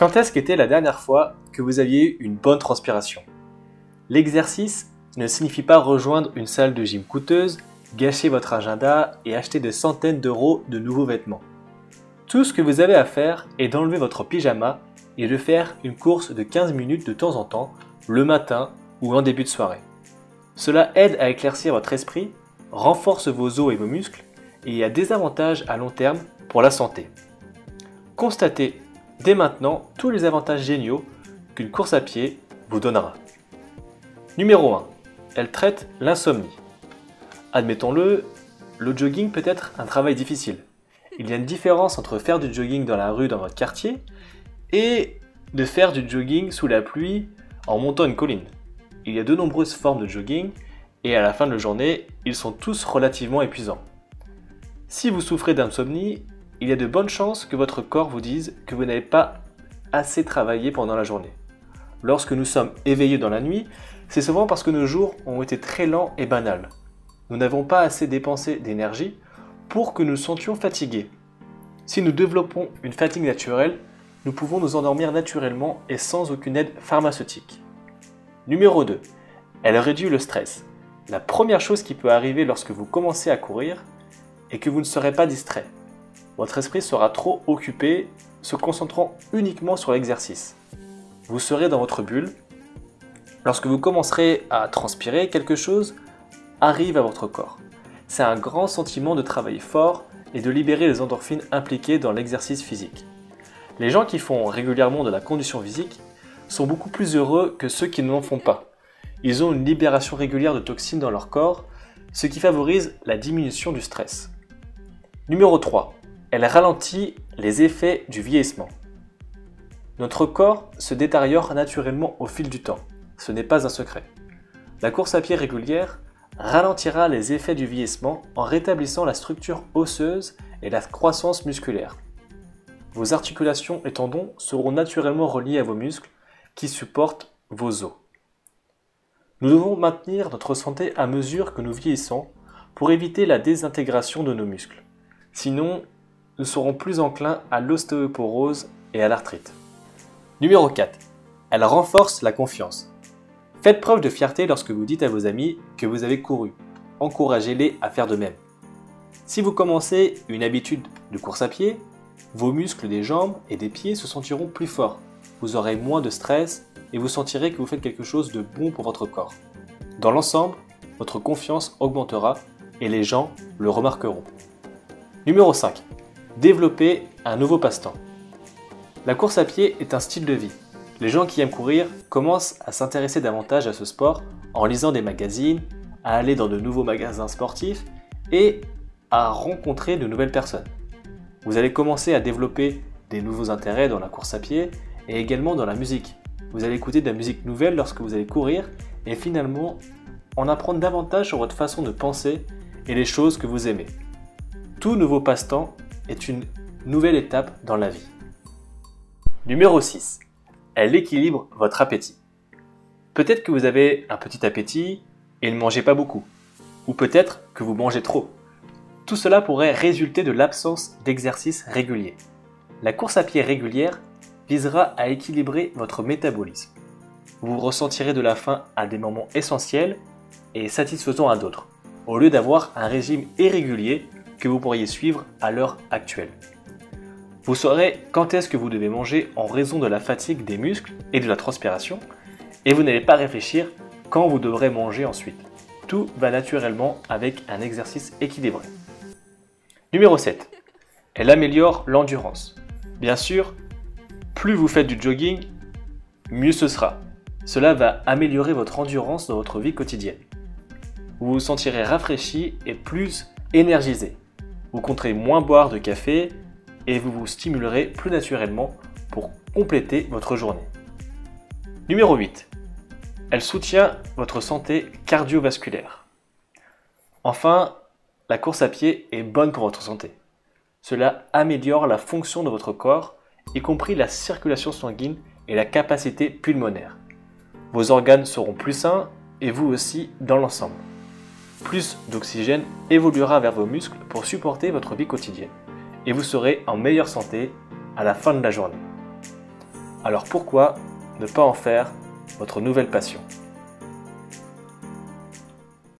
Quand est-ce qu'était la dernière fois que vous aviez eu une bonne transpiration? L'exercice ne signifie pas rejoindre une salle de gym coûteuse, gâcher votre agenda et acheter des centaines d'euros de nouveaux vêtements. Tout ce que vous avez à faire est d'enlever votre pyjama et de faire une course de 15 minutes de temps en temps, le matin ou en début de soirée. Cela aide à éclaircir votre esprit, renforce vos os et vos muscles et a des avantages à long terme pour la santé. Constatez dès maintenant tous les avantages géniaux qu'une course à pied vous donnera. Numéro 1. Elle traite l'insomnie. Admettons-le, le jogging peut être un travail difficile. Il y a une différence entre faire du jogging dans la rue dans votre quartier et de faire du jogging sous la pluie en montant une colline. Il y a de nombreuses formes de jogging et à la fin de la journée, ils sont tous relativement épuisants. Si vous souffrez d'insomnie, il y a de bonnes chances que votre corps vous dise que vous n'avez pas assez travaillé pendant la journée. Lorsque nous sommes éveillés dans la nuit, c'est souvent parce que nos jours ont été très lents et banals. Nous n'avons pas assez dépensé d'énergie pour que nous nous sentions fatigués. Si nous développons une fatigue naturelle, nous pouvons nous endormir naturellement et sans aucune aide pharmaceutique. Numéro 2. Elle réduit le stress. La première chose qui peut arriver lorsque vous commencez à courir est que vous ne serez pas distrait. Votre esprit sera trop occupé, se concentrant uniquement sur l'exercice. Vous serez dans votre bulle. Lorsque vous commencerez à transpirer, quelque chose arrive à votre corps. C'est un grand sentiment de travailler fort et de libérer les endorphines impliquées dans l'exercice physique. Les gens qui font régulièrement de la condition physique sont beaucoup plus heureux que ceux qui ne l'en font pas. Ils ont une libération régulière de toxines dans leur corps, ce qui favorise la diminution du stress. Numéro 3. Elle ralentit les effets du vieillissement. Notre corps se détériore naturellement au fil du temps. Ce n'est pas un secret. La course à pied régulière ralentira les effets du vieillissement en rétablissant la structure osseuse et la croissance musculaire. Vos articulations et tendons seront naturellement reliés à vos muscles qui supportent vos os. Nous devons maintenir notre santé à mesure que nous vieillissons pour éviter la désintégration de nos muscles. Sinon, nous serons plus enclins à l'ostéoporose et à l'arthrite. Numéro 4. Elle renforce la confiance. Faites preuve de fierté lorsque vous dites à vos amis que vous avez couru. Encouragez-les à faire de même. Si vous commencez une habitude de course à pied, vos muscles des jambes et des pieds se sentiront plus forts. Vous aurez moins de stress et vous sentirez que vous faites quelque chose de bon pour votre corps. Dans l'ensemble, votre confiance augmentera et les gens le remarqueront. Numéro 5. Développer un nouveau passe-temps. La course à pied est un style de vie. Les gens qui aiment courir commencent à s'intéresser davantage à ce sport en lisant des magazines, à aller dans de nouveaux magasins sportifs et à rencontrer de nouvelles personnes. Vous allez commencer à développer des nouveaux intérêts dans la course à pied et également dans la musique. Vous allez écouter de la musique nouvelle lorsque vous allez courir et finalement en apprendre davantage sur votre façon de penser et les choses que vous aimez. Tout nouveau passe-temps est une nouvelle étape dans la vie. Numéro 6. Elle équilibre votre appétit. Peut-être que vous avez un petit appétit et ne mangez pas beaucoup. Ou peut-être que vous mangez trop. Tout cela pourrait résulter de l'absence d'exercice régulier. La course à pied régulière visera à équilibrer votre métabolisme. Vous ressentirez de la faim à des moments essentiels et satisfaisants à d'autres, au lieu d'avoir un régime irrégulier que vous pourriez suivre à l'heure actuelle. Vous saurez quand est-ce que vous devez manger en raison de la fatigue des muscles et de la transpiration, et vous n'allez pas réfléchir quand vous devrez manger ensuite. Tout va naturellement avec un exercice équilibré. Numéro 7. Elle améliore l'endurance. Bien sûr, plus vous faites du jogging, mieux ce sera. Cela va améliorer votre endurance dans votre vie quotidienne. Vous vous sentirez rafraîchi et plus énergisé. Vous compterez moins boire de café et vous vous stimulerez plus naturellement pour compléter votre journée. Numéro 8. Elle soutient votre santé cardiovasculaire. Enfin, la course à pied est bonne pour votre santé. Cela améliore la fonction de votre corps, y compris la circulation sanguine et la capacité pulmonaire. Vos organes seront plus sains et vous aussi dans l'ensemble. Plus d'oxygène évoluera vers vos muscles pour supporter votre vie quotidienne et vous serez en meilleure santé à la fin de la journée. Alors pourquoi ne pas en faire votre nouvelle passion ?